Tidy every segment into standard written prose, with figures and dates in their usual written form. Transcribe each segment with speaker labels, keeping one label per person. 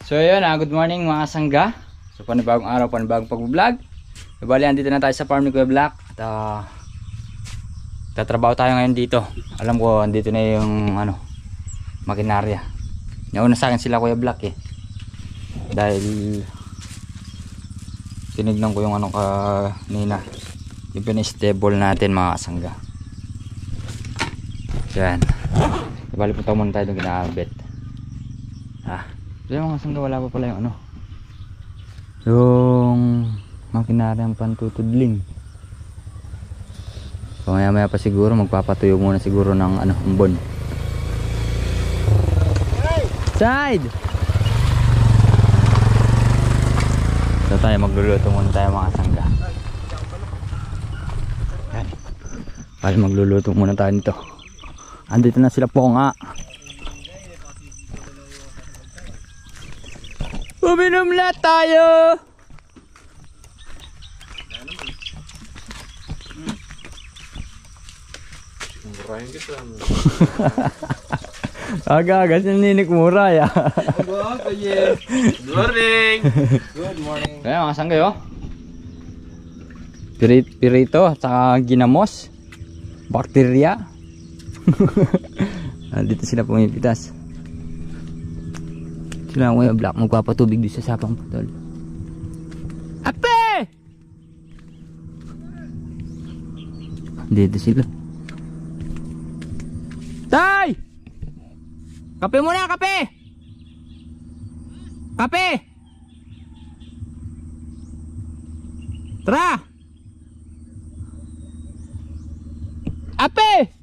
Speaker 1: So ayun, good morning mga sangga. So panibagong araw, panibagong pag-vlog. Bali, andito na tayo sa farm ni Kuya Black. At tatrabaho tayo ngayon dito. Alam ko, andito na yung makinarya. Nauna sa akin sila Kuya Black dahil tinignan ko yung kanina. Yung pinistable natin mga sangga. Yan. Bali, punta muna tayo doon kinaabit. Kaya mga sangga, wala pa pala yung makinaryang pantutudling. So maya maya pa siguro magpapatuyo muna siguro ng umbon. Side! So tayo magluluto muna tayo mga sangga. Yan. Bali, magluluto muna tayo nito. Andito na sila po nga. Uminom na tayo.
Speaker 2: Murahin kita.
Speaker 1: Aga-aga sininik mura ya.
Speaker 2: Good morning. Good morning.
Speaker 1: Kaya mga sanggay pirito saka ginamos. Bakterya. Dito sila pumipitas. Sila Kuya Black magpapatubig dito sa sapang putol. Ape! Dito sila. Tay! Kape muna, kape! Kape! Tara! Ape!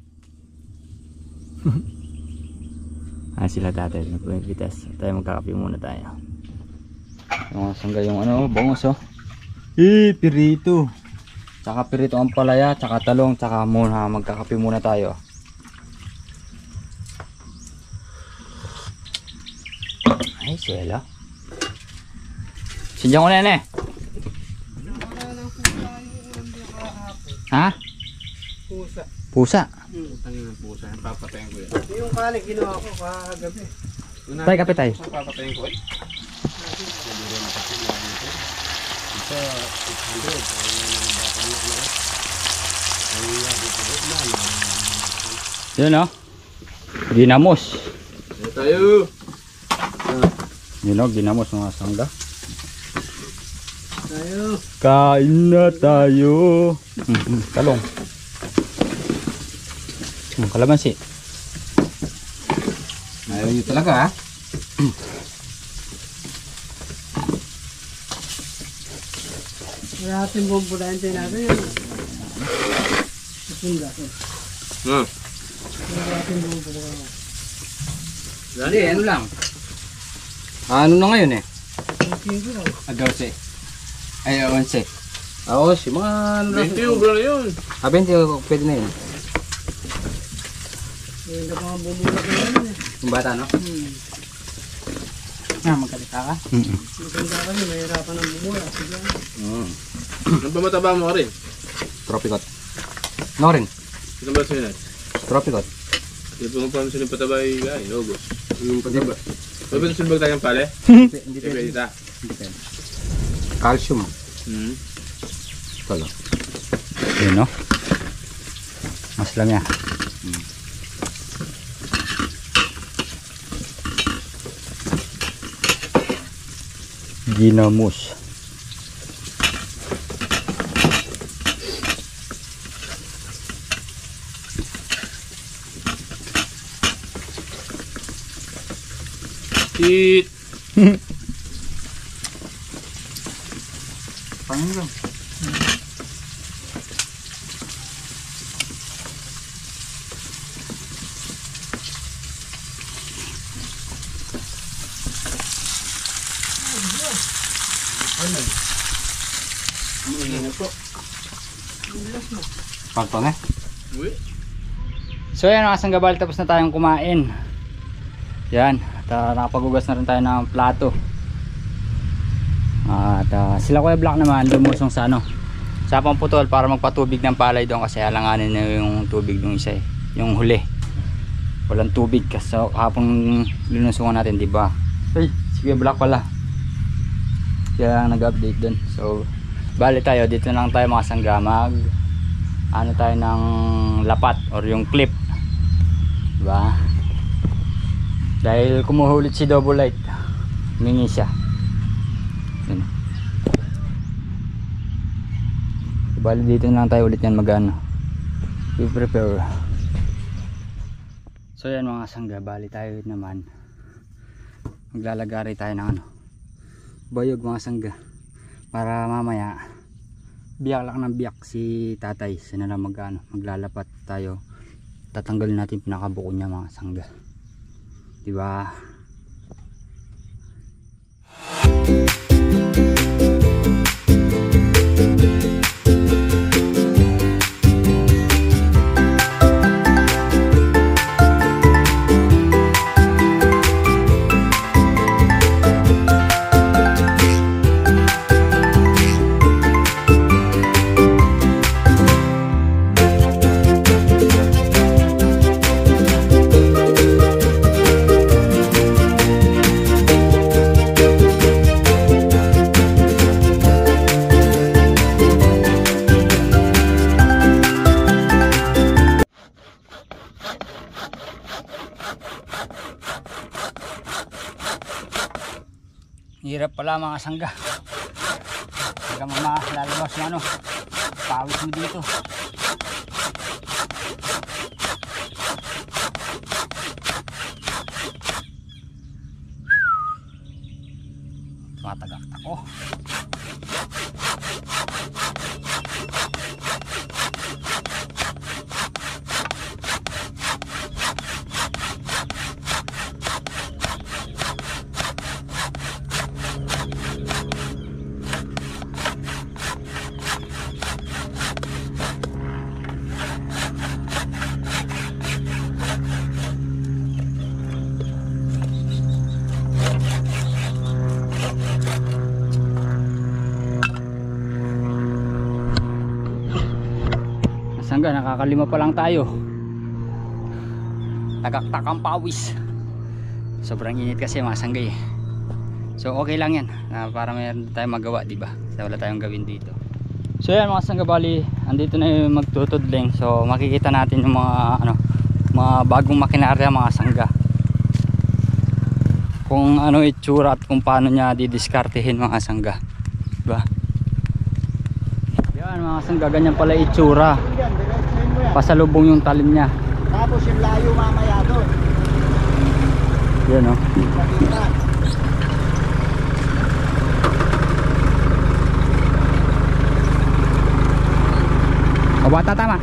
Speaker 1: Sila tatay nagpumipitas. Tayo magkakape muna tayo. Yung sangga yung bongos pirito. Tsaka pirito ang palaya, tsaka talong, tsaka muna magkakape muna tayo. Ay, sila. Sindihan ko na yan Ha?
Speaker 2: Pusa.
Speaker 1: Pusa?
Speaker 2: Tangin ng pusa. Papatayin ko yan.
Speaker 3: Yung kalig ginawa ko kagabi.
Speaker 1: Tay, kape tayo.
Speaker 2: Papatayin ko
Speaker 1: Yun ginamos.
Speaker 2: Dito tayo.
Speaker 1: Yun ginamos mga sangga.
Speaker 3: Tayo.
Speaker 1: Kain na tayo. Talong. Kalamansi.
Speaker 2: Ayaw nyo talaga
Speaker 3: Wala ating bumbudahan tayo natin yun. Sunda. Wala ating bumbudahan.
Speaker 1: Hindi, lang. Ano na ngayon
Speaker 3: 12.
Speaker 1: 12. Ay, 11. Si mga
Speaker 2: 20 ubra na yun.
Speaker 1: 20, pwede na yun.
Speaker 3: Hindi pa mga bumbudak na yun
Speaker 1: Yung bata, no?
Speaker 3: Magkalita ka? Magkalita ka rin, mahirapan ng bumbudak.
Speaker 2: Ang pamataba mo ka rin.
Speaker 1: Tropicot. No rin.
Speaker 2: Ito ba sa'yo na?
Speaker 1: Tropicot.
Speaker 2: Ito pa kung paano sila pataba ay logo. Yung pataba. Pwede ba silbag tayong pale?
Speaker 1: Hindi
Speaker 2: Pwede ta.
Speaker 1: Calcium. Tolo. Yun, no? Mas lang niya. Ginamos.
Speaker 2: Tit.
Speaker 1: Panginoon. Parto na. So yan mga sanggabal, tapos na tayong kumain. Yan, at nakapagugas na rin tayo ng plato. At sila Kuya Black naman lumusong sa sapang putol para magpatubig ng palay doon kasi alanganin na yung tubig ng isa yung huli. Walang tubig kasi hapong lunusungan natin, di ba? Ay, Kuya Black pala. Kaya nag-update dun. So bali tayo dito lang tayo mga sangga, mag ano tayo ng lapat or yung clip, diba? Dahil kumuhulit si Double Light, humingi siya. Yun. So, bali dito lang tayo ulit yan mag-ano, i-prepare. So yan mga sangga, bali tayo naman maglalagari tayo ng ano, bayog mga sangga, para mamaya biyak lang ng biyak si tatay. Sana lang maglalapat tayo, tatanggalin natin pinakabuko niya mga sangga, diba? Hirap pala mga sangga. Hanggang lalabas na ano, pawis mo dito. Tumatagakta ko. Sangga, nakakalima pa lang tayo. Tagaktak ang pawis. Sobrang init kasi mga sangga eh. So okay lang yan, para mayroon tayong magawa, diba? So wala tayong gawin dito. So yan mga sangga, bali andito na yung magtutudling. So makikita natin yung mga ano, mga bagong makinarya mga sangga, kung ano itsura at kung paano niya didiskartehin mga sangga, diba? Yan mga sangga, ganyan pala itsura. Pasalubong yung talim niya.
Speaker 3: Tapos yung layo mamaya doon.
Speaker 1: Yan o. O bata, tama.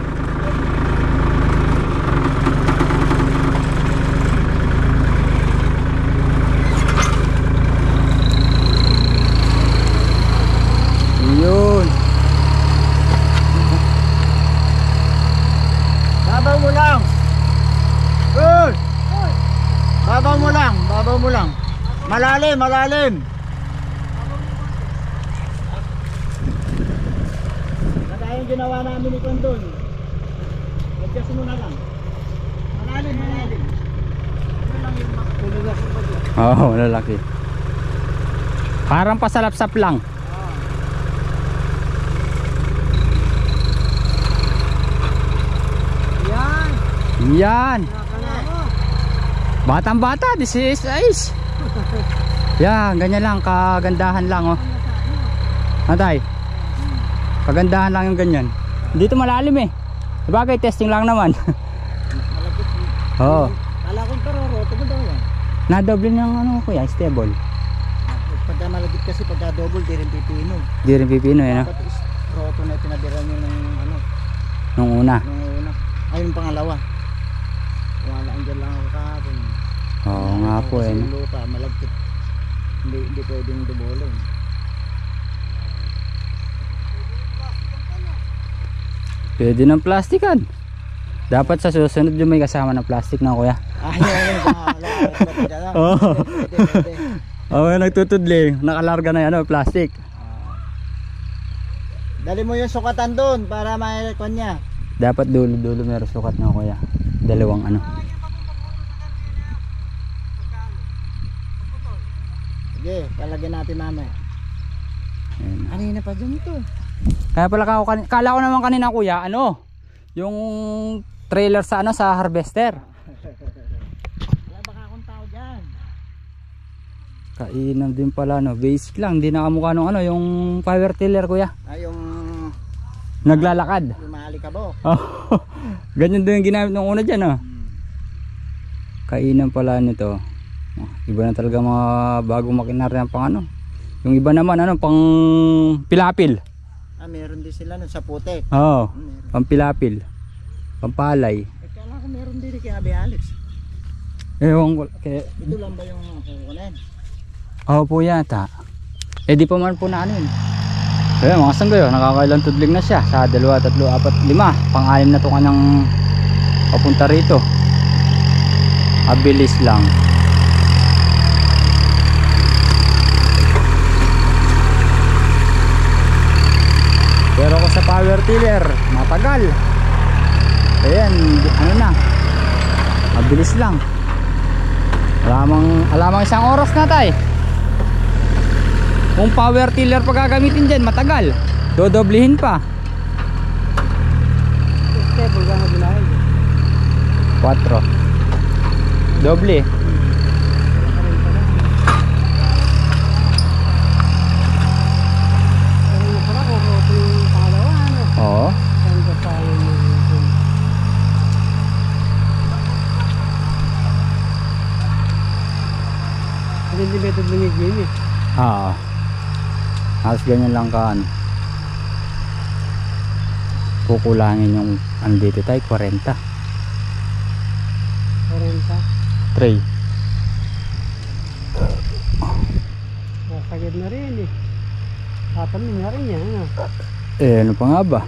Speaker 1: Yun.
Speaker 3: Babaw mo lang. Good. Babaw mo lang, babaw mo lang. Malalim, malalim. Kaya yung ginawa namin ni Kondon. Adjust mo na lang. Malalim, malalim. Ano lang yung makatulog ako ba?
Speaker 1: Oo, lalaki. Parang pasalapsap lang.
Speaker 3: Yan.
Speaker 1: Yan. Batang bata, this is ice. Yan, ganyan lang, kagandahan lang oh. Natay, kagandahan lang yung ganyan. Dito malalim eh. Sabagay, testing lang naman. Oo.
Speaker 3: Kala kong paroroto mo daw yan.
Speaker 1: Nadoble ng ano kuya, stable.
Speaker 3: Pagka malagit kasi pagka double, di rin pipino.
Speaker 1: Di rin pipino yan.
Speaker 3: Dapat is roto na pinabira nyo ng ano,
Speaker 1: Nung una.
Speaker 3: nung una. Ay, yung pangalawa. Wala, andyan lang ako kahapon.
Speaker 1: Oo nga po
Speaker 3: Kasi
Speaker 1: eh.
Speaker 3: yung lupa, malagkit. Hindi pwedeng dubolon.
Speaker 1: Pwede ng plastikan. Dapat sa susunod yung may kasama ng plastic na kuya.
Speaker 3: Ayun,
Speaker 1: Oo. Oo, nagtutudling. Nakalarga na yan o, plastic.
Speaker 3: Dali mo yung sukatan doon para ma-recon niya.
Speaker 1: Dapat dulo-dulo meron sukat na kuya. Dalawang ano.
Speaker 3: Sige, lalagyan natin mamaya.
Speaker 1: Ayan.
Speaker 3: Kanina pa dyan ito.
Speaker 1: Kaya pala kala ko naman kanina kuya, ano, yung trailer sa ano, sa harvester.
Speaker 3: Wala baka akong tao dyan.
Speaker 1: Kainan din pala, no, basic lang, hindi nakamukha nung ano, yung power tiller kuya.
Speaker 3: Ay, yung
Speaker 1: Naglalakad.
Speaker 3: malikabo.
Speaker 1: Oh, ganyan din yung ginamit nung una dyan, no. Kainan pala nito. Iba na talaga mga bagong makinarya pang ano. Yung iba naman ano, pang pilapil.
Speaker 3: Ah, meron din sila nun sa putek.
Speaker 1: Oo,
Speaker 3: Meron.
Speaker 1: pang pilapil. Pampalay.
Speaker 3: Kala ko meron din kay Abi Alex.
Speaker 1: Ewan ko. Kaya,
Speaker 3: Ito lang ba yung kukunin?
Speaker 1: oo po yata. Eh di pa man po na ano yun. Kaya mga sanggayo, nakakailang tudling na siya. Sa 2, 3, 4, 5. Pang-anim na to kanyang papunta rito. Abilis lang. Pero ako sa power tiller, matagal. Ayan, ano na. Mabilis lang. Alamang isang oras na tayo. Kung power tiller pa gagamitin dyan, matagal. Dodoblihin pa.
Speaker 3: Stable ka na binahid.
Speaker 1: 4. Doble. Oo.
Speaker 3: Hindi metod lang yung game eh.
Speaker 1: Halos ganyan lang ka ano. Kukulangin yung ano dito tayo, 40.
Speaker 3: 40.
Speaker 1: 3.
Speaker 3: Masagad na rin eh. Tatanong na rin yan. Ano?
Speaker 1: Eh ano pa nga ba?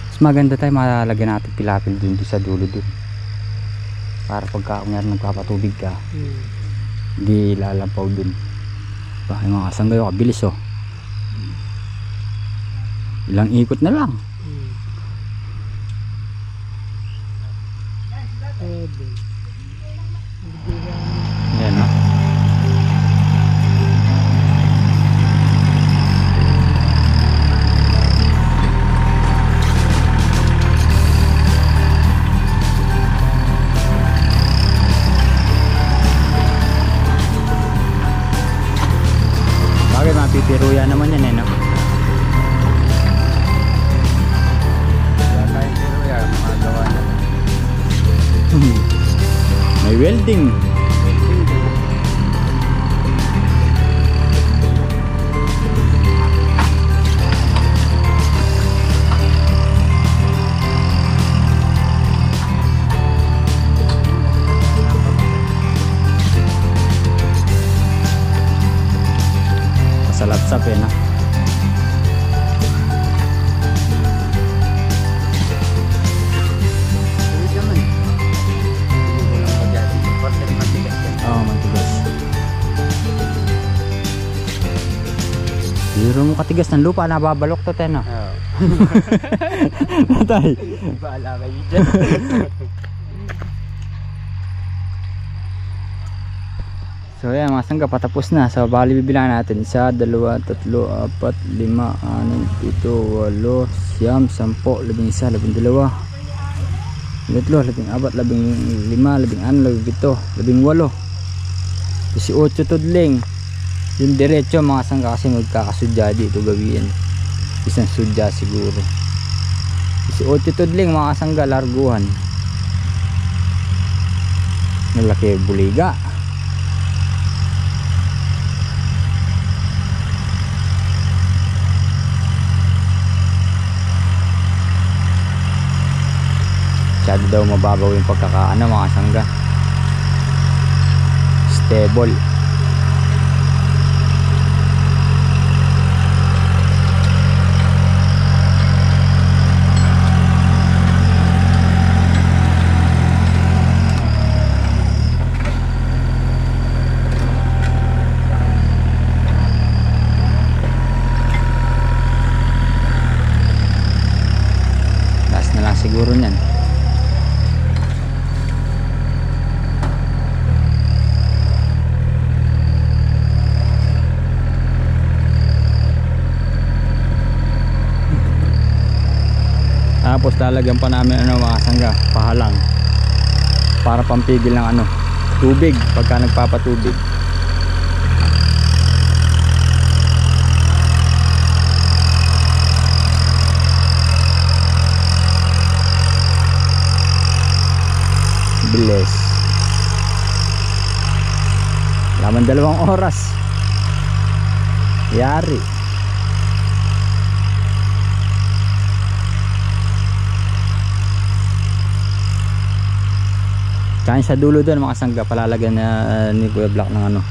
Speaker 1: Mas maganda tayo malalagyan natin pilapil dun sa dulo dun. Para pagka kunyari nagpapatubig ka, hindi lalampaw dun. Diba, yung mga sanggayo kabilis oh. Ilang ikot na lang. Ayan oh. Bakit mapipiruya naman yan eh no? Wala tayong piruya, makagawa na. May welding. Masalapsap eh no? Oo, matigas. Biro mo katigas ng lupa, nababalok to ten no? Oo. Natay.
Speaker 2: Baala kayo dyan.
Speaker 1: So ayan mga sangga, patapos na. So bali bibilangan natin 1, 2, 3, 4, 5, 6, 7, 8, 9, 10, 11, 12, 13, 14, 15, 16, 17, 18, 18 tudling. Yung diretso mga sangga kasi magkakasudya dito gawin. Isang sudya siguro. 18 tudling mga sangga, larguhan. Malaki buliga. Masyado daw mababaw yung pagkakaano mga sangga. Stable. Last na lang siguro niyan. Tapos lalagyan pa namin ano mga kasangga, pahalang para pampigil ng ano, tubig pagka nagpapatubig. Bilis. Laman 2 oras. Yari. Kain sa dulo doon mga sangga, palalagyan na ni Kuya Black ng ano,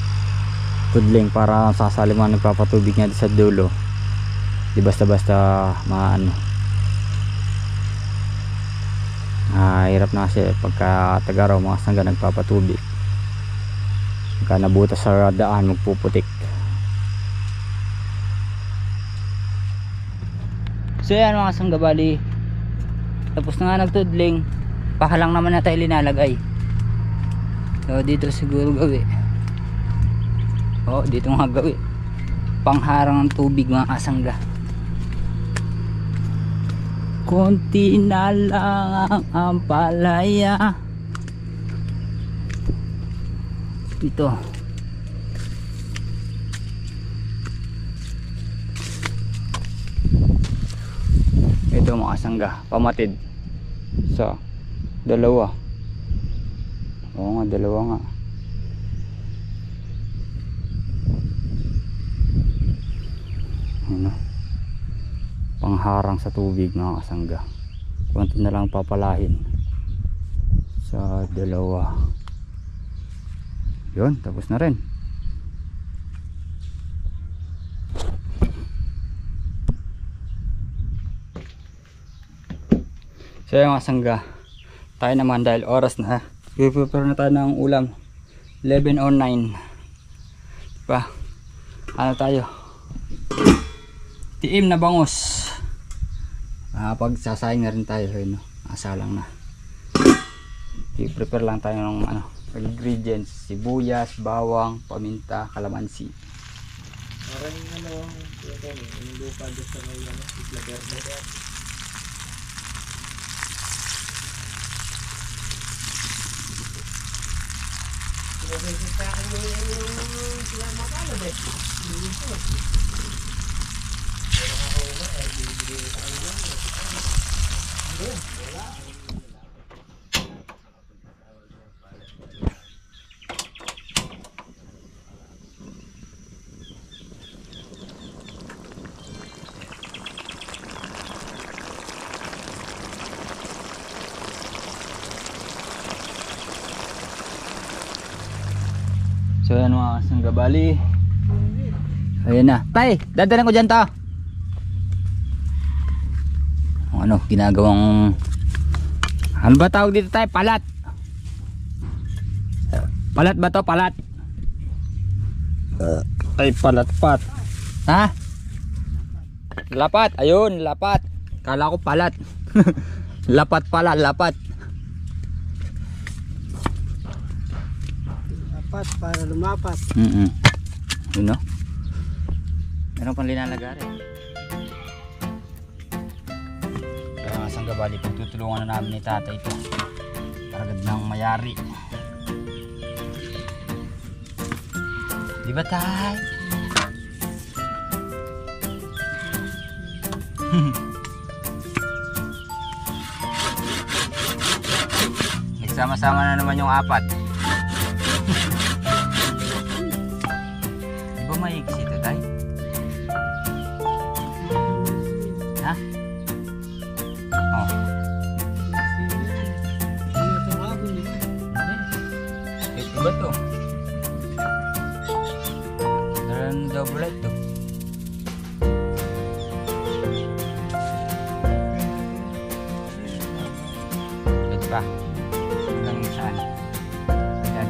Speaker 1: tudling para sasali mga nagpapatubig niya sa dulo. Di basta-basta maano. Hirap na kasi pagka tagaraw mga sangga nagpapatubig. Pagka nabutas sa daan magpuputik. So yan mga sangga, bali tapos na nga nagtudling, pahalang naman na tayo linalagay. So dito siguro gawi. Dito nga gawi. Pangharang ng tubig mga kasangga. Konti na lang ang palaya. Ito. Ito mga kasangga, pamatid sa 2. Oo nga, 2 nga. Ano? Pangharang sa tubig mga kasangga. Konti na lang papalahin sa 2. Yun, tapos na rin. So yung mga sangga, tayo naman dahil oras na, prepare na tayo ng ulam. 11:09 pa. Ano tayo? Tiim na bangus. Pag sasayang na rin tayo, no? Asalang na. I-prepare lang tayo ng ano, ingredients: sibuyas, bawang, paminta, kalamansi.
Speaker 3: Parang ano, yung lupa dito sa may ano, Isla Verde.
Speaker 1: So yan mga sangga, bali ayun na. Tay, dadalan ko dyan to. Ano, ginagawang ano ba tawag dito tay? Palat. Palat ba to? Palat. Ay, palat-pat. Ha? Lapat, ayun, lapat. Kala ko palat. Lapat pala, lapat.
Speaker 3: Lapat para lumapat.
Speaker 1: Yun no? Meron pang linalagari. Kaya nga sangga, bali pagtutulungan na namin ni tatay ito. Paragad ng mayari. Di ba tay? Nagsama-sama na naman yung 4. Di ba maigis ito tay? Ha? Oh. Ito ba to? Daran double light to. Ito pa. Lang saan? Yan.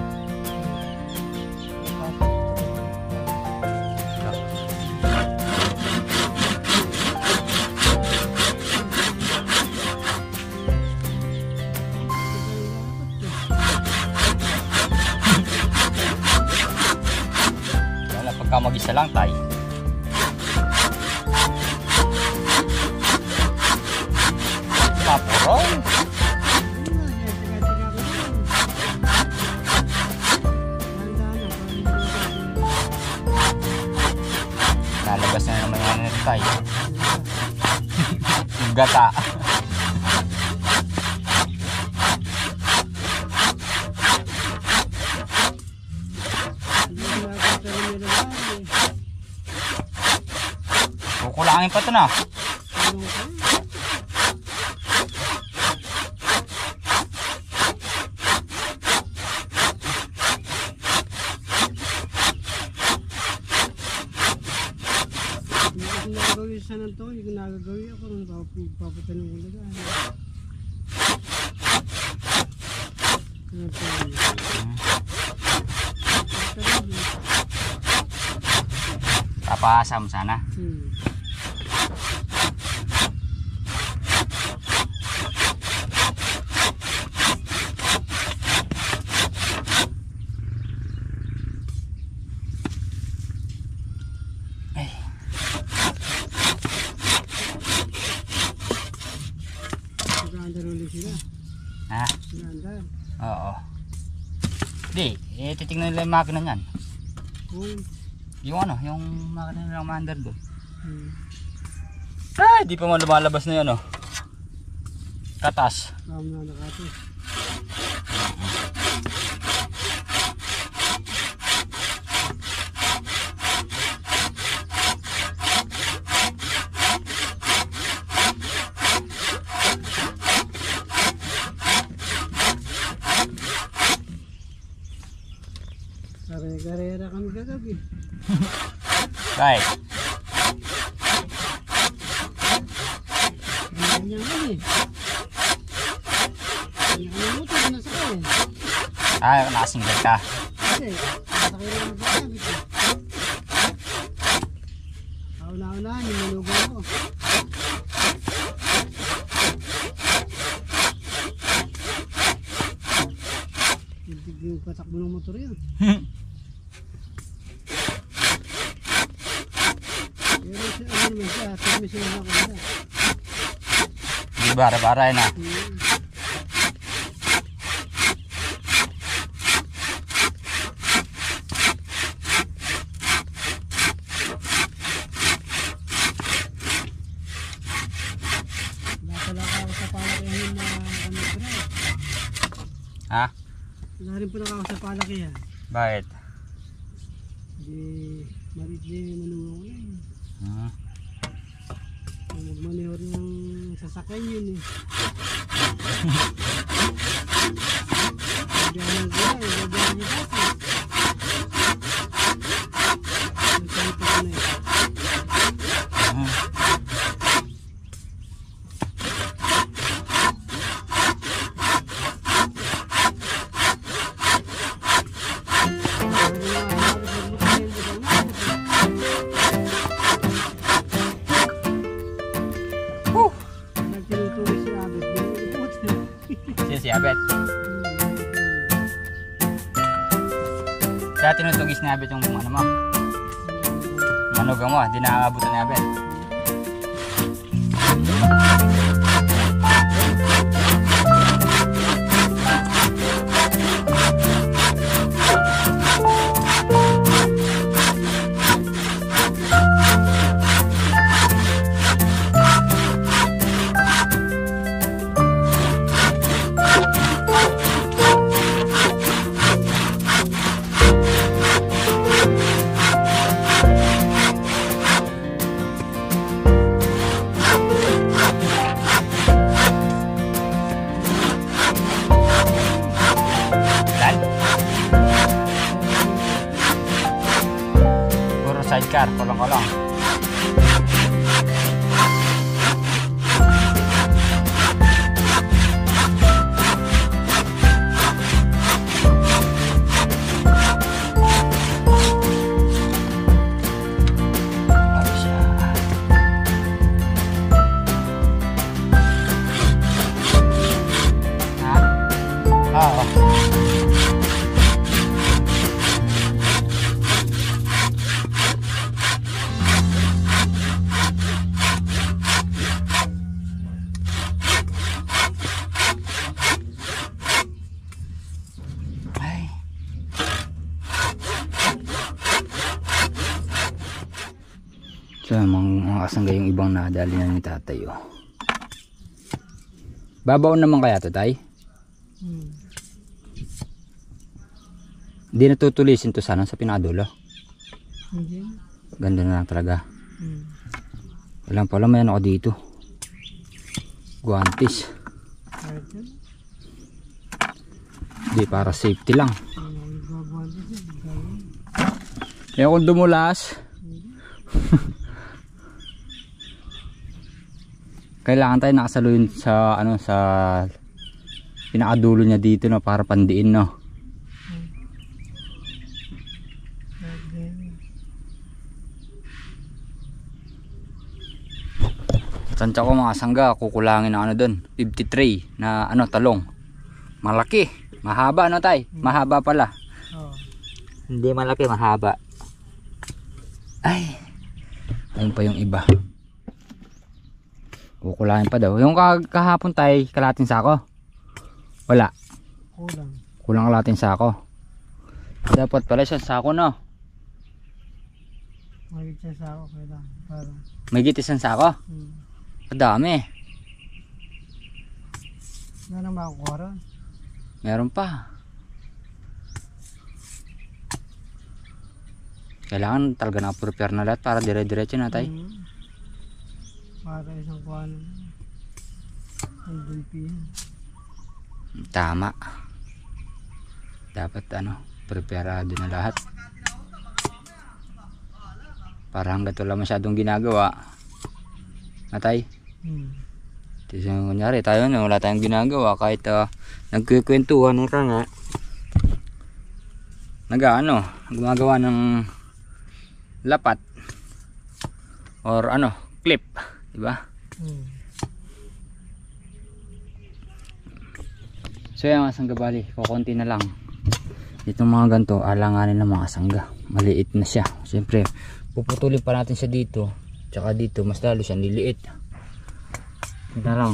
Speaker 1: Wala, pagka mag-isa lang tayo. tay. Gata. Kukulangin pa ito na.
Speaker 3: Nagagawin sa nan to, hindi ko nagagawin ako nung papatanong ko na.
Speaker 1: Papasam sana.
Speaker 3: Nag-aandar ulit sila.
Speaker 1: Ha?
Speaker 3: Nag-aandar.
Speaker 1: Oo. Di, titignan nila yung makina niyan. Yung ano, yung makina nilang maandar doon. Ay, di pa man lumalabas na yun, oh. Katas.
Speaker 3: Tama na nakatos. Karera kami kagabi.
Speaker 1: Right.
Speaker 3: Ganyan kami. Nakalimutan ko na sa kaya.
Speaker 1: Ah, nakasinggal ka.
Speaker 3: Kasi, sakay lang ako kagabi ko. Kauna-unahan, yung malugo ko. Hindi yung patakbo ng motor yun. Pero siya, ano naman siya, transmission na ako na.
Speaker 1: Di bara-bara na.
Speaker 3: Nakalaka ako sa palakihan na drive.
Speaker 1: Ha?
Speaker 3: Wala rin po na ako sa palakihan.
Speaker 1: Bakit?
Speaker 3: Hindi, marit din manunong ko yun. Magmanihor ng sasakyan yun eh. Biyahan ko na eh, biyahan niya kasi. Nagsalita ko na eh. Nagtinutuloy si Abet.
Speaker 1: Si Abet. Kaya tinutugis ni Abet yung ano mo. Manugang mo, di nakakabutan ni Abet. Sidecar, kolong-kolong. Bagus ya. Hah? Oh. So mga kasangga yung ibang nadali na ni tatay oh. Babaw naman kaya to tay? Hindi natutulisin to sana sa pinadulo.
Speaker 3: Hindi.
Speaker 1: Ganda na lang talaga. Walang pala may ano ako dito. Guantes. Hindi para safety lang. Kaya kung dumulas kailangan tayo nakasaluhin sa ano sa pinakadulo niya dito no para pandiin no. Tansya ko mga sangga, kukulangin na ano doon 53 na ano talong. Malaki, mahaba no tay? Mahaba pala. Hindi malaki, mahaba. Ay, ayun pa yung iba. Kukulangin pa daw. Yung kahapon tay, kalating sako. Wala. Kulang kalating sako. Dapat pala isang sako no.
Speaker 3: May gitis ako kailangan.
Speaker 1: May gitis ang sako? Madami.
Speaker 3: Ano na makukuha ron?
Speaker 1: Meron pa. Kailangan talaga na-prepare na lahat para dire-diretso na tay.
Speaker 3: Para isang kuhaan. Ang dulpihan.
Speaker 1: Tama. Dapat ano, preparado na lahat. Para hanggat wala masyadong ginagawa. Natay. Kasi kunyari tayo na wala tayong ginagawa kahit nagkukwentuhan ka nga. Nag-ano, gumagawa ng lapat or ano, clip, di ba? So yan mga sangga bali, kukunti na lang. Itong mga ganito, alanganin ng mga sangga. Maliit na siya. Siyempre, puputulin pa natin siya dito. Tsaka dito, mas lalo siya niliit. Ito na lang.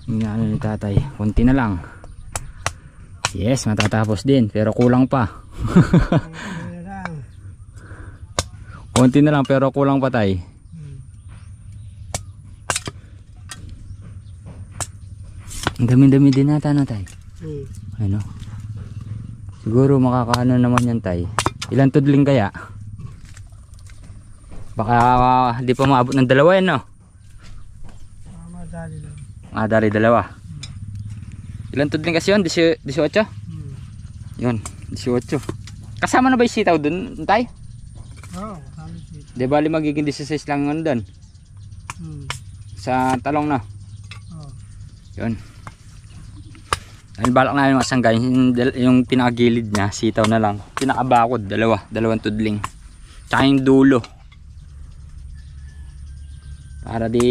Speaker 1: Ano ni tatay, kunti na lang. Yes, matatapos din. Pero kulang pa. Kunti na lang pero kulang pa tay. Ang dami-dami din nata na tay. Ano? Siguro makakaano naman yan tay. Ilan tudling kaya? Baka di pa maabot ng dalawa yan no?
Speaker 3: Madali lang.
Speaker 1: Madali dalawa. Ilan tudling kasi yun? 18? Yun, 18. Kasama na ba yung sitaw dun tay?
Speaker 3: Oo, kasama sitaw.
Speaker 1: Di bali magiging 16 lang yun dun? Sa talong na?
Speaker 3: Oo.
Speaker 1: Yun. Ay balak na yung masangga, yung pinakagilid niya, sitaw na lang. Pinakabakod, dalawang tudling. Tsaka yung dulo. Para di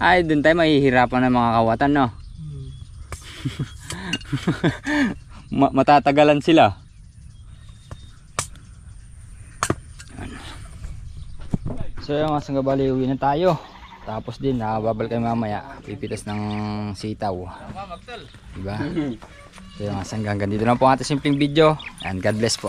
Speaker 1: ay dun tayo mahihirapan ng mga kawatan no. Matatagalan sila. So yung mga sangga bali, uwi na tayo. Tapos din babal kayo mamaya pipitas ng sitaw. Diba? So yung mga sangga, hanggang dito lang po ang ating simpleng video and God bless po.